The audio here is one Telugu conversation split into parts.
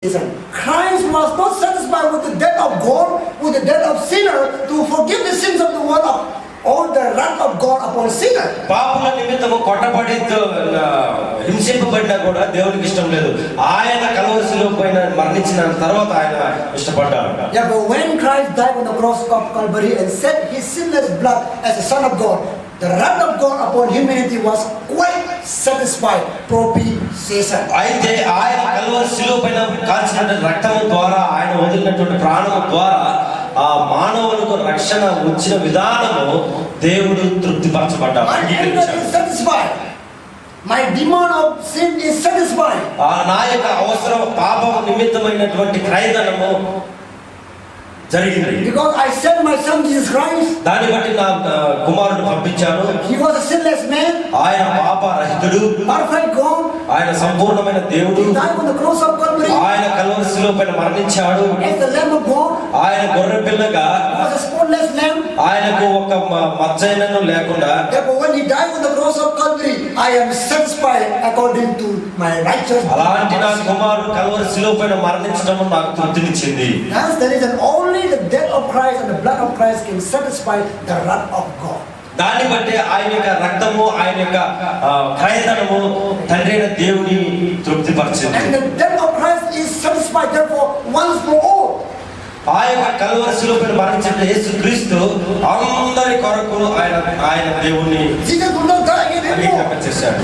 Christ was not satisfied with the death of God, with the death of sinner, to forgive the sins of the world or the wrath of God upon sinner. పాపుల నిమిత్తము కొట్టబడి హింసింపబడినా కూడా దేవునికి ఇష్టం లేదు. ఆయన కలువరి శిలువ పైన మరణించిన తర్వాత ఆయన ఇష్టపడ్డాడు. Yeah, but when Christ died on the cross of Calvary and shed his sinless blood as the Son of God, the wrath of God upon humanity was quite satisfied. Propitiation. అయితే ఆయన కలువరి శిలువ పైన కాల్చినటువంటి రక్తము ద్వారా ఆయన వదిలినటువంటి ప్రాణము ద్వారా ఆ మానవులకు రక్షణ వచ్చిన విధానము దేవుడు తృప్తిపరచబడ్డాడు. My demand of sin is satisfied. నా యొక్క అవసరం పాపం నిమిత్తమైనటువంటి క్రయధనము జరిగింది. Because I sent my son Jesus Christ. దాన్ని బట్టి నా కుమారుడు పంపించాను. He was a sinless man. ఆయన పాపరహితుడు. Perfect God. ఆయన సంపూర్ణమైన దేవుడు. He died on the cross of Calvary. ఆయన కలువరి శిలువ పైన మరణించాడు. As the Lamb of God. ఆయన గొర్రె పిల్లగా. He was a spotless lamb. ఆయనకు ఒక మచ్చైనను లేకుండా. Therefore when he died on the cross of Calvary, I am satisfied according to my righteousness. అలాంటి నా కుమారుడు కలువరి శిలువ పైన మరణించడం నాకు తృప్తినిచ్చింది. Thus there is only the death of Christ and the blood of Christ can satisfy the wrath of God. దాన్ని బట్టి ఆయన యొక్క రక్తము ఆయన యొక్క క్రయధనము తండ్రి అయిన దేవుని తృప్తిపరిచింది. And the death of Christ is satisfied therefore once for all. ఆ యొక్క కలువరి శిలువ పైన మరణించిన యేసుక్రీస్తు అందరి కొరకు ఆయన దేవుని Jesus will not die again anymore. చేశాడు.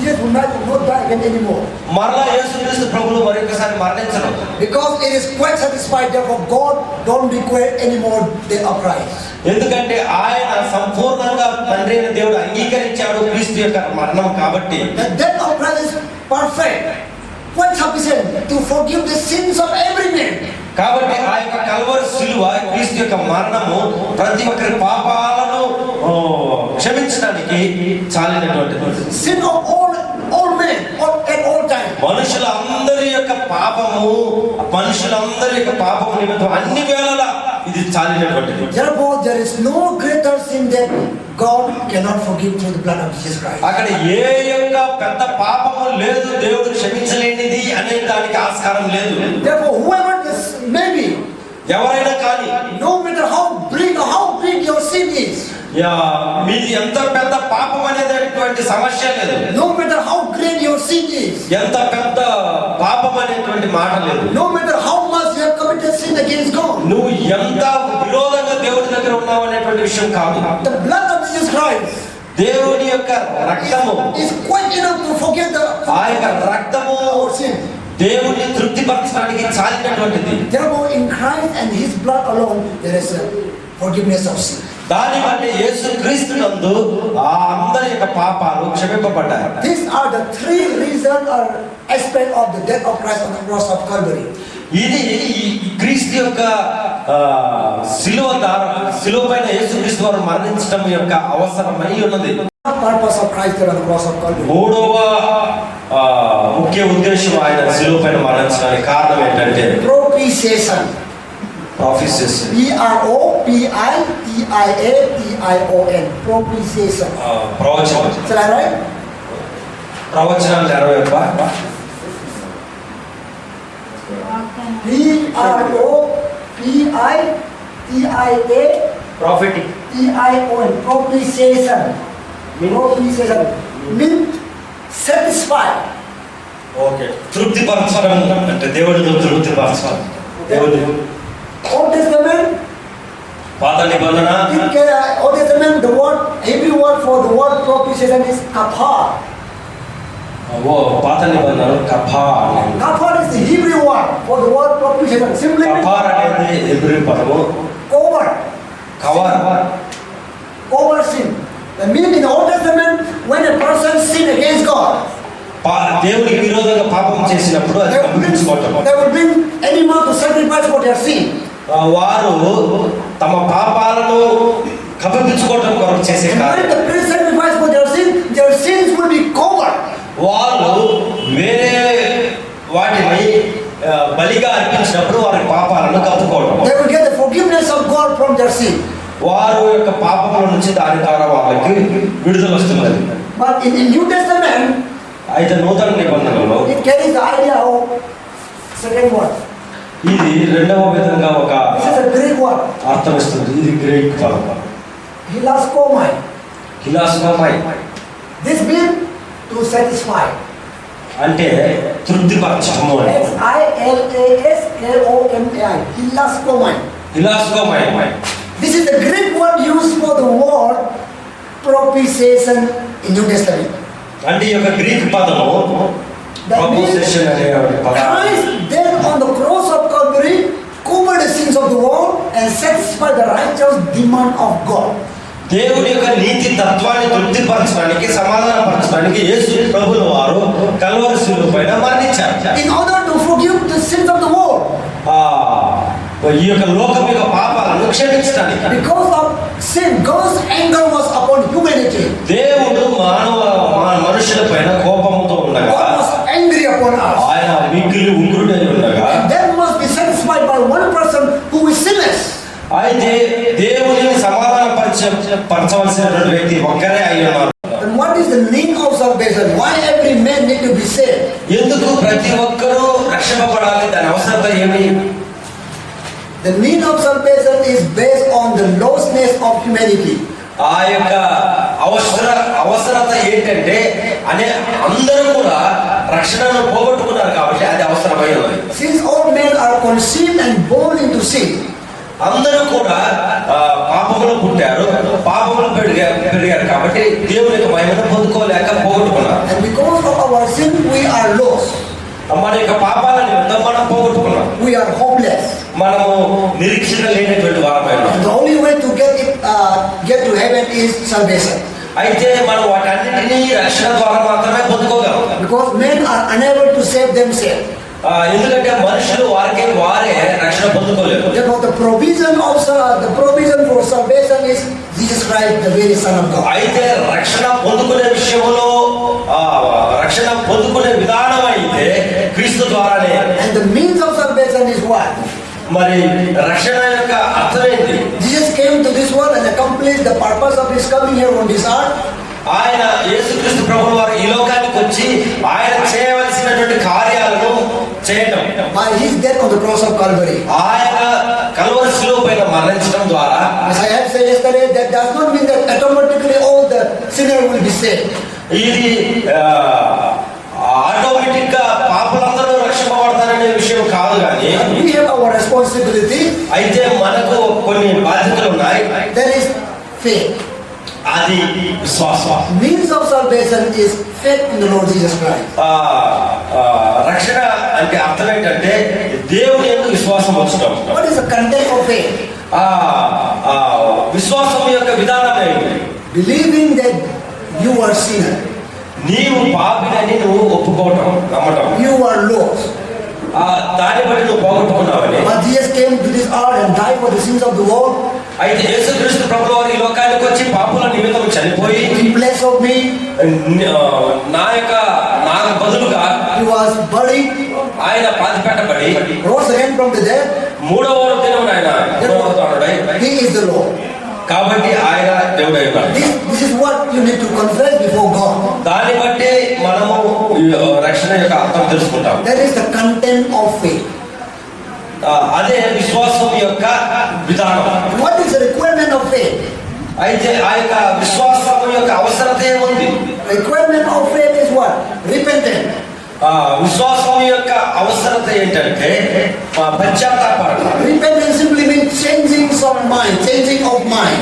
Jesus will not die again anymore. మరలా యేసుక్రీస్తు ప్రభువు మరొకసారి మరణించరు. Because it is quite satisfied therefore God don't require any more death of Christ. ఎందుకంటే ఆయన సంపూర్ణంగా తండ్రి అయిన దేవుడు అంగీకరించాడు క్రీస్తు యొక్క మరణం కాబట్టి. The death of Christ is perfect, quite sufficient to forgive the sins of every man. కాబట్టి ఆ యొక్క కలువరి శిలువ క్రీస్తు యొక్క మరణము ప్రతి ఒక్కరి పాపాలను క్షమించడానికి చాలినటువంటిది. Sin of all men at all time. మనుషులందరి యొక్క పాపము నిమిత్తం అన్ని వేళలా ఇది చాలినటువంటిది. Therefore there is no greater sin that God cannot forgive through the blood of Jesus Christ. అక్కడ ఏ యొక్క పెద్ద పాపము లేదు దేవుడు క్షమించలేనిది అనే దానికి ఆస్కారం లేదు. Therefore whoever this may be, ఎవరైనా కానీ, no matter how big your sin is, మీది ఎంత పెద్ద పాపం అనేటువంటి సమస్య లేదు. no matter how great your sin is, ఎంత పెద్ద పాపం అనేటువంటి మాట లేదు. no matter how much you have committed sin against God, నువ్వు ఎంత విరోధంగా దేవుడి దగ్గర ఉన్నావు అనేటువంటి విషయం కాదు. the blood of Jesus Christ, దేవుని యొక్క రక్తము is quite enough to forgive ఆ యొక్క రక్తము our sin. దేవుని తృప్తిపరచడానికి చాలినటువంటిది. Therefore in Christ and his blood alone there is a forgiveness of sin. దాని బట్టి యేసుక్రీస్తు నందు ఆ అందరి యొక్క పాపాలు క్షమింపబడ్డాయి. These are the three reasons or aspects of the death of Christ on the cross of Calvary. ఇది క్రీస్తు యొక్క శిలువ పైన యేసుక్రీస్తు వారు మరణించడం యొక్క అవసరమై ఉన్నది. Purpose of Christ on the cross of Calvary. మూడవ ముఖ్య ఉద్దేశం ఆయన శిలువ పైన మరణించడానికి కారణం ఏంటంటే Propitiation. Propitiation. P-R-O-P-I-T-I-A-T-I-O-N. Propitiation. ప్రవచనం. Is that right? ప్రవచనాలు నెరవేర్ప. P-R-O-P-I-T-I-A. Prophetic. T-I-O-N. Propitiation. Propitiation. Means satisfied. Okay. తృప్తిపరచడం అంటే దేవుడిని తృప్తిపరచాలి. దేవుడి Old Testament. పాత నిబంధన. Old Testament, the word, Hebrew word for the word propitiation is kapar. పాత నిబంధన కఫార్. Kapar is the Hebrew word for the word propitiation. Simply కఫార్ అనేది హెబ్రీ పదము. cover. Cover sin. That means in the Old Testament, when a person sin against God, దేవునికి విరోధంగా పాపం చేసినప్పుడు అది కప్పిపుచ్చుకోవటం. they will bring animal to sacrifice for their sin. వారు తమ పాపాలను కప్పిపుచ్చుకోవటం కొరకు చేసే And when the priest sacrifice for their sins will be covered. వాళ్ళు వేరే వాటిని బలిగా అర్పించినప్పుడు వారి పాపాలను కప్పుకోవడం. They will get the forgiveness of God from their sin. వారు యొక్క పాపముల నుంచి దాని ద్వారా వాళ్ళకి విడుదల వస్తున్నది. But in New Testament, అయితే నూతన నిబంధనలో it carries the idea of Second word. ఇది రెండవ విధంగా ఒక This is a Greek word. అర్థం ఇస్తుంది. ఇది గ్రీక్ పదం. Hilaskomai. హిలాస్కోమై This means to satisfy. అంటే తృప్తిపరచడము అని. Hilaskomai. Hilaskomai. హిలాస్కోమై This is the Greek word used for the word propitiation in New Testament. అంటే ఈ యొక్క గ్రీక్ పదము That means ప్రపోజిషన్ అనే పదం. Christ then on the cross of Calvary covered the sins of the world and satisfied the righteous demand of God. దేవుని యొక్క నీతి తత్వాన్ని తృప్తిపరచడానికి సమాధానపరచడానికి యేసు ప్రభువుల వారు కల్వరి శిలువ పైన మరణించారు. In order to forgive the sins of the world. ఈ యొక్క లోకం యొక్క పాపాలను క్షమించడానికి. Because of sin, God's anger was upon humanity. దేవుడు మనుషుల పైన కోపంతో ఉండగా, God was angry upon us. ఆయన మిక్కిలి ఉగ్రుడై ఉండగా, That must be satisfied by one person who is sinless. అయితే దేవుని పరచవలసినటువంటి వ్యక్తి ఒక్కరే అయి ఉన్నారు. And what is the need of salvation? Why every man need to be saved? ఎందుకు ప్రతి ఒక్కరూ రక్షింపబడాలి? దాని అవసరత ఏమి? The need of salvation is based on the lostness of humanity. ఆ యొక్క అవసరత ఏంటంటే అందరూ కూడా రక్షణను పోగొట్టుకున్నారు కాబట్టి అది అవసరమై ఉన్నది. Since all men are conceived and born into sin, అందరూ కూడా పాపములో పుట్టారు, పాపములో పెరిగారు కాబట్టి దేవుని యొక్క మహిమను పొందుకోలేక పోగొట్టుకున్నారు. and because of our sin we are lost. మన యొక్క పాపాల నిమిత్తం మనం పోగొట్టుకున్నాం. We are hopeless. మనము నిరీక్షణ లేనటువంటి వారమై ఉన్నాం. The only way to get to heaven is salvation. అయితే మనం వాటన్నిటినీ రక్షణ ద్వారా మాత్రమే పొందుకోగలం. Because men are unable to save themselves. ఎందుకంటే మనుషులు వారే రక్షణ పొందుకోలేరు. Therefore, the provision for salvation is Jesus Christ, the very Son of God. అయితే రక్షణ పొందుకునే విషయంలో రక్షణ పొందుకునే విధానం అయితే క్రీస్తు ద్వారానే. And the means of salvation is what? మరి రక్షణ యొక్క అర్థం ఏంటి? Jesus came to this world and accomplished the purpose of his coming here on this earth. ఆయన యేసుక్రీస్తు ప్రభువు వారు ఈ లోకానికి వచ్చి ఆయన చేయవలసినటువంటి కార్యాలను చేయటం. By his death on the cross of Calvary. ఆయన కల్వరి శిలువ పైన మరణించడం ద్వారా, As I had said yesterday, that does not mean that automatically all the sinner will be saved. ఇది ఆటోమేటిక్ గా పాపులందరూ రక్షింపబడతారనే విషయం కాదు. కానీ We have our responsibility. అయితే మనకు కొన్ని బాధ్యతలు ఉన్నాయి. There is faith. అది విశ్వాసం. Means of salvation is faith in the Lord Jesus Christ. రక్షణ అంటే అర్థం ఏంటంటే దేవుని యందు విశ్వాసం ఉంచడం. What is the content of faith? విశ్వాసం యొక్క విధానం ఏంటి? Believing that you are sinner. నీవు పాపినని నువ్వు ఒప్పుకోవటం, నమ్మటం. You are lost. దాన్ని బట్టి నువ్వు పోగొట్టుకున్నావని. But Jesus came to this earth and died for the sins of the world. అయితే యేసుక్రీస్తు ప్రభువు వారు ఈ లోకానికి వచ్చి పాపుల నిమిత్తం చనిపోయి, In place of me, నాకు బదులుగా he was buried, ఆయన పాతిపెట్టబడి rose again from the dead. మూడవ దినమున ఆయన పునరుత్థానుడై, He is the Lord. కాబట్టి ఆయన దేవుడై ఉన్నాడు. This is what you need to confess before God. దాన్ని బట్టి మనము రక్షణ యొక్క అర్థం తెలుసుకుంటాం. That is the content of faith. అదే విశ్వాసం యొక్క విధానం. What is the requirement of faith? అయితే ఆ యొక్క విశ్వాసం యొక్క అవసరత ఏముంది? Requirement of faith is what? Repentance. విశ్వాసం యొక్క అవసరత ఏంటంటే పశ్చాత్తాపడటం. Repentance simply means changing of mind.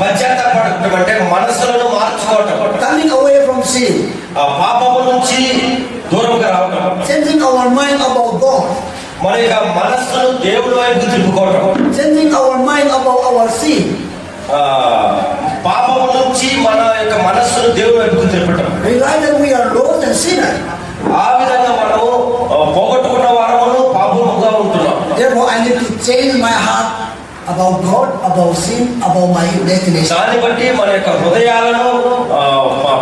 పశ్చాత్తాపడటం అంటే మనసులను మార్చుకోవటం. Turning away from sin. పాపము నుంచి దూరంగా రావడం. Changing our mind about God. మన యొక్క మనస్సును దేవుడి వైపు తిప్పుకోవడం. Changing our mind about our sin. పాపము నుంచి మన యొక్క మనస్సును దేవుడి వైపు తిప్పటం. Realize that we are lost and sinner. ఆ విధంగా మనము పోగొట్టుకున్న వారమును పాపముగా ఉంటున్నాం. Therefore, I need to change my heart about God, about sin, about my destination. దాన్ని బట్టి మన యొక్క హృదయాలను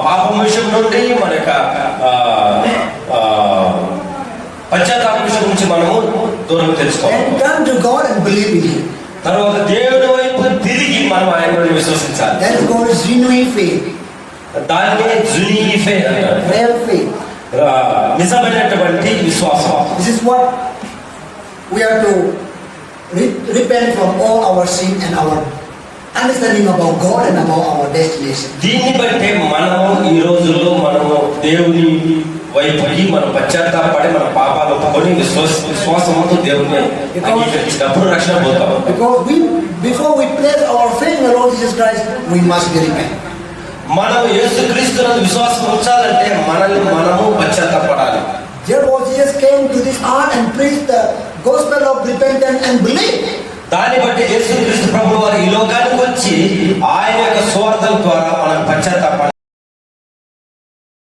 పాపం విషయం నుండి మన యొక్క పశ్చాత్తాప విషయం నుంచి మనము దూరం తెలుసుకోవాలి. And turn to God and believe in Him. తర్వాత దేవుడి వైపు తిరిగి మనం ఆయనను విశ్వసించాలి. That is called genuine faith. దాన్ని జునీఫే అంటారు. Real faith. నిజమైనటువంటి విశ్వాసం. This is what we have to repent from all our sin and our understanding about God and about our destination. దీన్ని బట్టే మనము ఈ రోజుల్లో మనము దేవుని వైపుకి మనం పశ్చాత్తాపడి మన పాపాలు ఒప్పుకొని విశ్వాసంతో దేవుని అంగీకరించినప్పుడు రక్షణ పొందుతాం. Because before we place our faith in the Lord Jesus Christ, we must be repent. మనం యేసుక్రీస్తునందు విశ్వాసం ఉంచాలంటే మనల్ని మనము పశ్చాత్తాపడాలి. Therefore Jesus came to this earth and preached the gospel of repentance and belief. దాన్ని బట్టి యేసుక్రీస్తు ప్రభువు వారు ఈ లోకానికి వచ్చి ఆయన యొక్క సువార్తల ద్వారా మనం పశ్చాత్తాపడాలి.